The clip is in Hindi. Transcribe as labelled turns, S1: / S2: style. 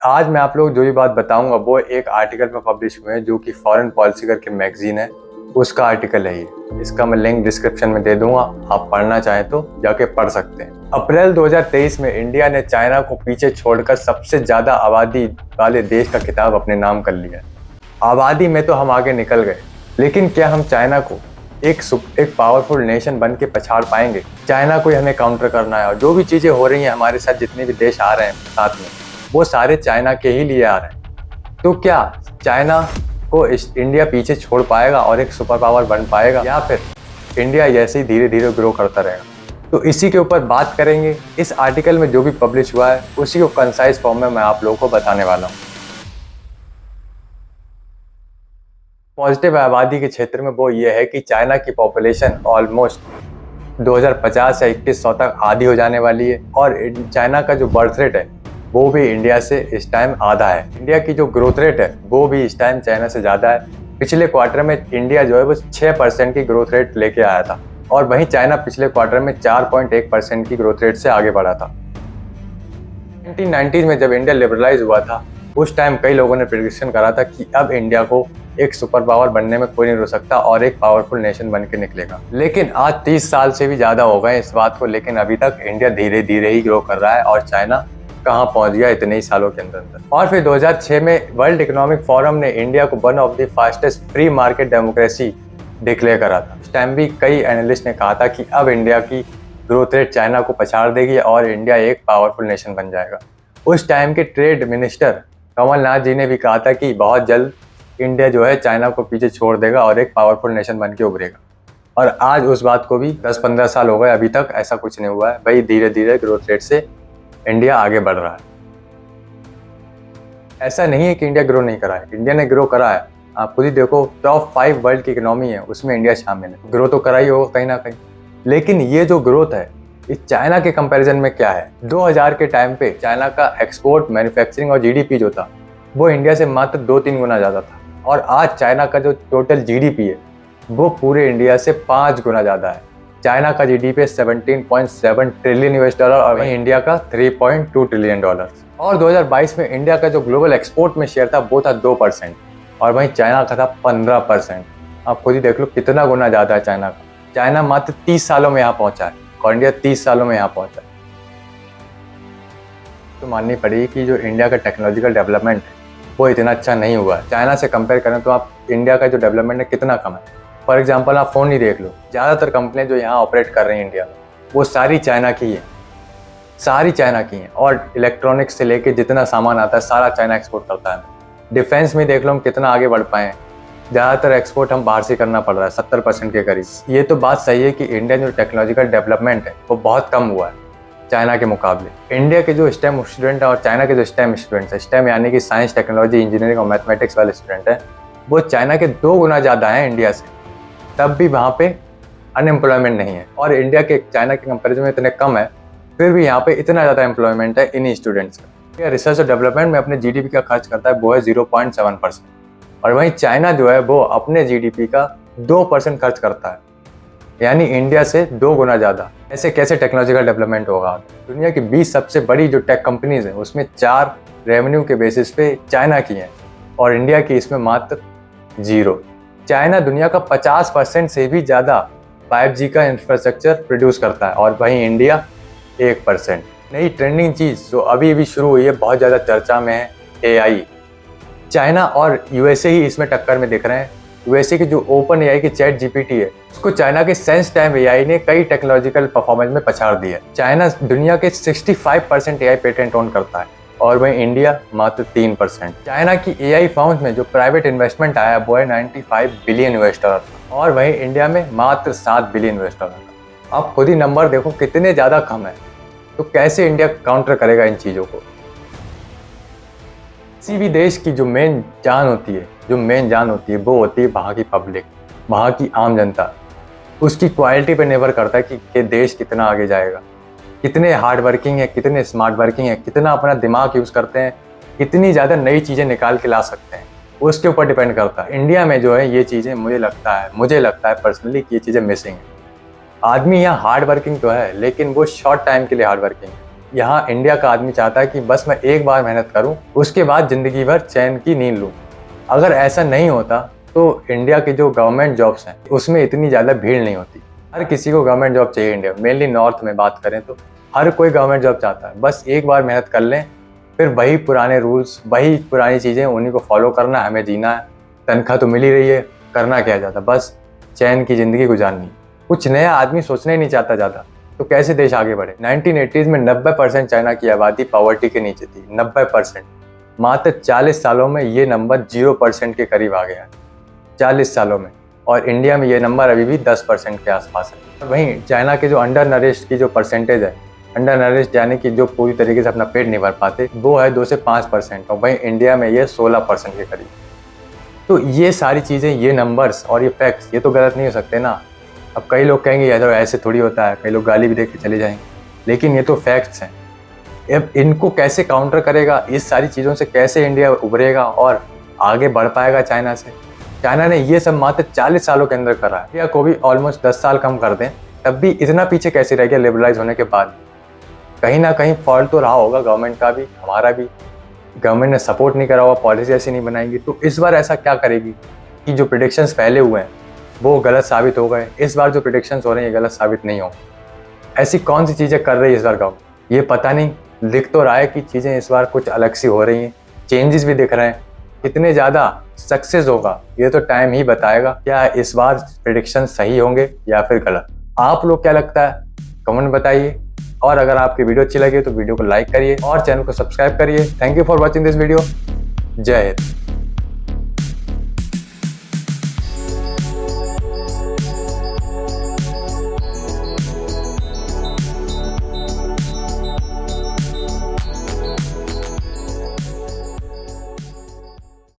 S1: आज मैं आप लोग जो भी बात बताऊंगा वो एक आर्टिकल में पब्लिश हुए हैं जो कि फॉरेन पॉलिसी करके मैगजीन है, उसका आर्टिकल है ये। इसका मैं लिंक डिस्क्रिप्शन में दे दूंगा, आप पढ़ना चाहें तो जाके पढ़ सकते हैं। अप्रैल 2023 में इंडिया ने चाइना को पीछे छोड़कर सबसे ज्यादा आबादी वाले देश का खिताब अपने नाम कर लिया। आबादी में तो हम आगे निकल गए, लेकिन क्या हम चाइना को एक पावरफुल नेशन बन के पछाड़ पाएंगे? चाइना को ही हमें काउंटर करना है और जो भी चीजें हो रही हैं हमारे साथ, जितने भी देश आ रहे हैं साथ में, वो सारे चाइना के ही लिए आ रहे हैं। तो क्या चाइना को इंडिया पीछे छोड़ पाएगा और एक सुपर पावर बन पाएगा, या फिर इंडिया ऐसे ही धीरे धीरे ग्रो करता रहेगा? तो इसी के ऊपर बात करेंगे। इस आर्टिकल में जो भी पब्लिश हुआ है उसी को कंसाइज फॉर्म में मैं आप लोगों को बताने वाला हूँ। पॉजिटिव आबादी के क्षेत्र में वो ये है कि चाइना की पॉपुलेशन ऑलमोस्ट 2050 या 2100 तक आधी हो जाने वाली है, और चाइना का जो बर्थ रेट है वो भी इंडिया से इस टाइम आधा है। इंडिया की जो ग्रोथ रेट है वो भी इस टाइम चाइना से ज़्यादा है। पिछले क्वार्टर में इंडिया जो है वो 6% की ग्रोथ रेट लेके आया था, और वहीं चाइना पिछले क्वार्टर में 4.1% की ग्रोथ रेट से आगे बढ़ा था। 1990s में जब इंडिया लिबरलाइज हुआ था, उस टाइम कई लोगों ने प्रेडिक्शन करा था कि अब इंडिया को एक सुपर पावर बनने में कोई नहीं रोक सकता और एक पावरफुल नेशन बन के निकलेगा। लेकिन आज 30 साल से भी ज़्यादा हो गए इस बात को, लेकिन अभी तक इंडिया धीरे धीरे ही ग्रो कर रहा है, और चाइना कहाँ पहुंच गया इतने ही सालों के अंदर। और फिर 2006 में वर्ल्ड इकोनॉमिक फोरम ने इंडिया को one of the fastest free market democracy declare करा था। उस टाइम भी कई एनालिस्ट ने कहा था कि अब इंडिया की ग्रोथ रेट चाइना को पछाड़ देगी और इंडिया एक पावरफुल नेशन बन जाएगा। उस टाइम के ट्रेड मिनिस्टर कमलनाथ जी ने भी कहा था कि बहुत जल्द इंडिया जो है चाइना को पीछे छोड़ देगा और एक पावरफुल नेशन बन के उभरेगा। और आज उस बात को भी 10-15 साल हो गए, अभी तक ऐसा कुछ नहीं हुआ है भाई। धीरे धीरे ग्रोथ रेट से इंडिया आगे बढ़ रहा है। ऐसा नहीं है कि इंडिया ग्रो नहीं करा है, इंडिया ने ग्रो करा है। आप खुद ही देखो, टॉप 5 वर्ल्ड की इकोनॉमी है, उसमें इंडिया शामिल है। ग्रो तो करा ही होगा कहीं ना कहीं, लेकिन ये जो ग्रोथ है इस चाइना के कंपैरिजन में क्या है? 2000 के टाइम पे चाइना का एक्सपोर्ट, मैन्युफैक्चरिंग और जीडीपी जो था वो इंडिया से मात्र 2-3 गुना ज़्यादा था, और आज चाइना का जो टोटल जीडीपी है वो पूरे इंडिया से 5 गुना ज़्यादा है। चाइना का जीडीपी 17.7 ट्रिलियन US डॉलर और वहीं इंडिया का 3.2 ट्रिलियन डॉलर। और 2022 में इंडिया का जो ग्लोबल एक्सपोर्ट में शेयर था वो था 2%, और वहीं चाइना का था 15%। आप खुद ही देख लो कितना गुना ज़्यादा है चाइना का। चाइना मात्र 30 सालों में यहाँ पहुँचा है और इंडिया 30 सालों में यहाँ पहुँचा है। तो माननी पड़ेगी कि जो इंडिया का टेक्नोलॉजिकल डेवलपमेंट है वो इतना अच्छा नहीं हुआ है। चाइना से कंपेयर करें तो आप इंडिया का जो डेवलपमेंट है कितना कम है। फॉर एग्जांपल आप फ़ोन ही देख लो, ज़्यादातर कंपनियां जो यहाँ ऑपरेट कर रही हैं इंडिया में वो सारी चाइना की हैं, सारी चाइना की हैं। और इलेक्ट्रॉनिक्स से लेके जितना सामान आता है सारा चाइना एक्सपोर्ट करता है। डिफेंस में देख लो हम कितना आगे बढ़ पाए हैं, ज़्यादातर एक्सपोर्ट हम बाहर से करना पड़ रहा है, 70% के करीब। ये तो बात सही है कि इंडिया जो टेक्नोलॉजिकल डेवलपमेंट है वो बहुत कम हुआ है चाइना के मुकाबले। इंडिया के जो स्टेम स्टूडेंट है और चाइना के जो स्टेम स्टूडेंट्स हैं, स्टेम यानी कि साइंस, टेक्नोलॉजी, इंजीनियरिंग और मैथमेटिक्स वाले स्टूडेंट हैं, वो चाइना के 2 गुना ज़्यादा हैं इंडिया से। तब भी वहाँ पे अनएम्प्लॉयमेंट नहीं है, और इंडिया के चाइना के कंपैरिजन में इतने कम है, फिर भी यहाँ पे इतना ज़्यादा एम्प्लॉयमेंट है इन्हीं स्टूडेंट्स का। रिसर्च और डेवलपमेंट में अपने जीडीपी का खर्च करता है वो है 0.7%, और वहीं चाइना जो है वो अपने जीडीपी का 2% खर्च करता है, यानी इंडिया से 2 गुना ज़्यादा। ऐसे कैसे टेक्नोलॉजिकल डेवलपमेंट होगा? दुनिया की 20 सबसे बड़ी जो टेक कंपनीज हैं उसमें 4 रेवेन्यू के बेसिस पे चाइना की हैं, और इंडिया की इसमें मात्र 0। चाइना दुनिया का 50% से भी ज़्यादा 5G का इंफ्रास्ट्रक्चर प्रोड्यूस करता है, और वहीं इंडिया 1%। नई ट्रेंडिंग चीज़ जो अभी भी शुरू हुई है, बहुत ज़्यादा चर्चा में है, AI। चाइना और यूएसए ही इसमें टक्कर में दिख रहे हैं। यूएसए की जो ओपन AI की ChatGPT है उसको चाइना के SenseTime AI ने कई टेक्नोलॉजिकल परफॉर्मेंस में पछाड़ दिया है। चाइना दुनिया के 65% AI पेटेंट ओन करता है, और वहीं इंडिया मात्र 3%। चाइना की AI फर्म्स में जो प्राइवेट इन्वेस्टमेंट आया वो है 95 बिलियन US डॉलर, और वहीं इंडिया में मात्र 7 बिलियन US डॉलर। आप खुद ही नंबर देखो कितने ज़्यादा कम है, तो कैसे इंडिया काउंटर करेगा इन चीज़ों को? किसी भी देश की जो मेन जान होती है वो होती है वहाँ की पब्लिक, वहाँ की आम जनता। उसकी क्वालिटी पे निर्भर करता है कि देश कितना आगे जाएगा, कितने हार्ड वर्किंग है, कितने स्मार्ट वर्किंग है, कितना अपना दिमाग यूज़ करते हैं, कितनी ज़्यादा नई चीज़ें निकाल के ला सकते हैं, उसके ऊपर डिपेंड करता है। इंडिया में जो है ये चीज़ें मुझे लगता है पर्सनली कि ये चीज़ें मिसिंग है। आदमी यहाँ हार्ड वर्किंग तो है, लेकिन वो शॉर्ट टाइम के लिए हार्ड वर्किंग है। यहाँ इंडिया का आदमी चाहता है कि बस मैं एक बार मेहनत करूँ, उसके बाद ज़िंदगी भर चैन की नींद लूँ। अगर ऐसा नहीं होता तो इंडिया की जो गवर्नमेंट जॉब्स हैं उसमें इतनी ज़्यादा भीड़ नहीं होती। हर किसी को गवर्नमेंट जॉब चाहिए इंडिया में, मेनली नॉर्थ में बात करें तो हर कोई गवर्नमेंट जॉब चाहता है। बस एक बार मेहनत कर लें, फिर वही पुराने रूल्स, वही पुरानी चीज़ें, उन्हीं को फॉलो करना, हमें जीना है। तनख्वाह तो मिल ही रही है, करना क्या जाता, बस चैन की ज़िंदगी गुजारनी। कुछ नया आदमी सोचना ही नहीं चाहता ज़्यादा, तो कैसे देश आगे बढ़े। 1980s में 90% चाइना की आबादी पॉवर्टी के नीचे थी, 90%। मात्र 40 सालों में ये नंबर 0% के करीब आ गया है, 40 सालों में। और इंडिया में ये नंबर अभी भी 10% के आसपास है। और वहीं चाइना के जो अंडर नरिश्ड की जो परसेंटेज है, अंडर नरिश्ड यानी कि जो पूरी तरीके से अपना पेट नहीं भर पाते, वो है 2 से 5%, और वहीं इंडिया में ये 16% के करीब। तो ये सारी चीज़ें, ये नंबर्स और ये फैक्ट्स, ये तो गलत नहीं हो सकते ना। अब कई लोग कहेंगे यार ऐसे थोड़ी होता है, कई लोग गाली भी दे के चले जाएंगे, लेकिन ये तो फैक्ट्स हैं। अब इनको कैसे काउंटर करेगा, इस सारी चीज़ों से कैसे इंडिया उभरेगा और आगे बढ़ पाएगा चाइना से। चाइना ने ये सब मात्र 40 सालों के अंदर करा है। इंडिया को भी ऑलमोस्ट 10 साल कम कर दें, तब भी इतना पीछे कैसे रह गया लिबरलाइज होने के बाद। कहीं ना कहीं फॉल्ट तो रहा होगा गवर्नमेंट का भी, हमारा भी। गवर्नमेंट ने सपोर्ट नहीं करा हुआ, पॉलिसी ऐसी नहीं बनाएंगी, तो इस बार ऐसा क्या करेगी कि जो प्रेडिक्शंस पहले हुए हैं वो गलत साबित हो गए, इस बार जो प्रेडिक्शंस हो रहे हैं ये गलत साबित नहीं हो। ऐसी कौन सी चीज़ें कर रही है इस बार गवर्नमेंट, ये पता नहीं। दिख तो रहा है कि चीज़ें इस बार कुछ अलग सी हो रही हैं, चेंजेस भी दिख रहे हैं। कितने ज़्यादा सक्सेस होगा ये तो टाइम ही बताएगा। क्या इस बार प्रेडिक्शन सही होंगे या फिर गलत। आप लोग क्या लगता है, कमेंट बताइए। और अगर आपकी वीडियो अच्छी लगी तो वीडियो को लाइक करिए और चैनल को सब्सक्राइब करिए। Thank you for watching this video. जय हिंद।